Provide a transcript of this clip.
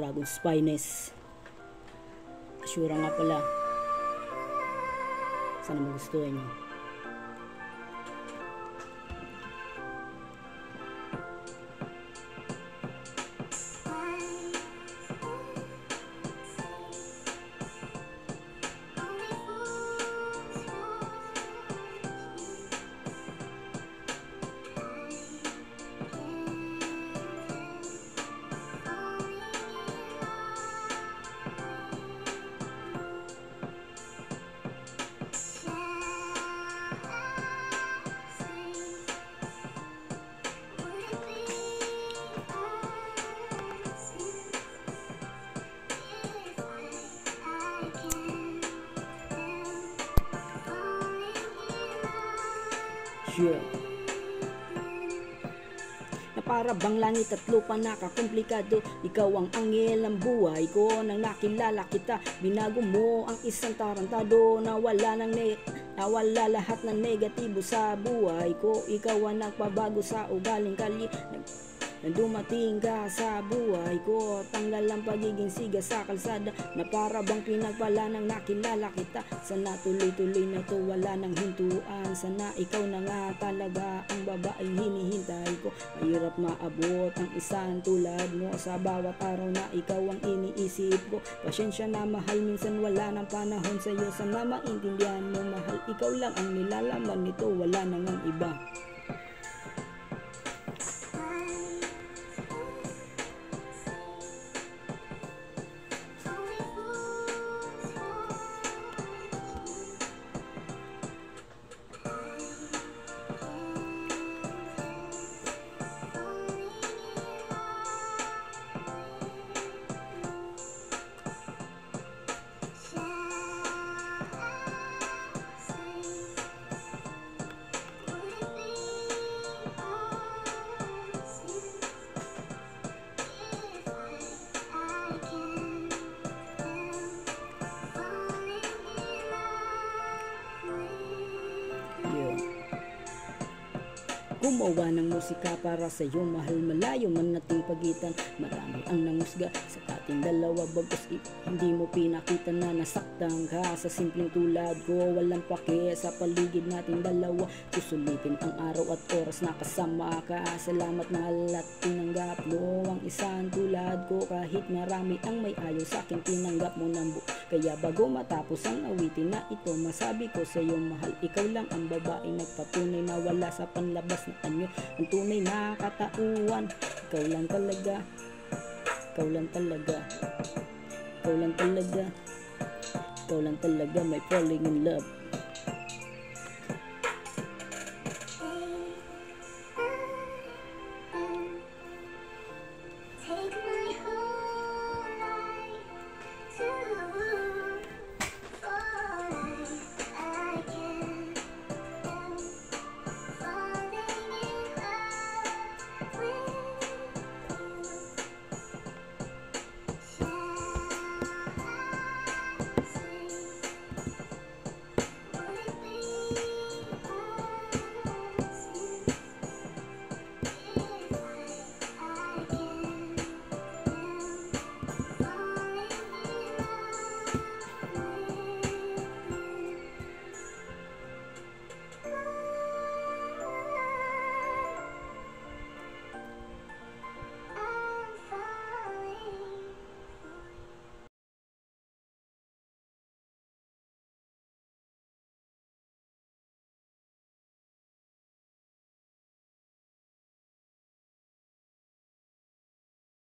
Dragon's Finest. Asyura nga pala. Sana magustuhan nyo. Sure. Na para bang langit at lupa nakakomplikado. Ikaw ang anghel ng buhay ko. Nang nakilala kita, binago mo ang isang tarantado. Nawala lahat ng negatibo sa buhay ko. Ikaw ang nagpabago sa ugaling kali. Nang dumating ka sa buhay ko, tanggal ang pagiging siga sa kalsada. Na para bang pinagpala nang nakilala kita. Sana tuloy-tuloy na to, wala nang hintuan. Sana ikaw na nga talaga ang babaeng hinihintay ko. Mahirap maabot ang isang tulad mo. Sa bawat araw na ikaw ang iniisip ko. Pasensya na mahal, minsan wala nang panahon sa'yo. Sana maintindihan mo mahal, ikaw lang ang nilalaman nito, wala nang ang iba. Gumawa ng musika para sa iyo, mahal, malayo man nating pagitan. Marami ang nanghusga sa ating dalawa, bagos hindi mo pinakita na nasaktan ka. Sa simpleng tulad ko, walang pake sa paligid nating dalawa. Susulitin ang araw at oras na kasama ka. Salamat mahal at tinanggap mo ang isang tulad ko. Kahit marami ang may ayaw sa akin, tinanggap mo ng buo. Kaya bago matapos ang awitin na ito, masabi ko sa iyo mahal, ikaw lang ang babae nagpatunay na wala sa panlabas na anyo. Ang tunay na katauhan, ikaw lang talaga. Ikaw lang talaga. Ikaw lang talaga. Ikaw lang talaga, my falling in love.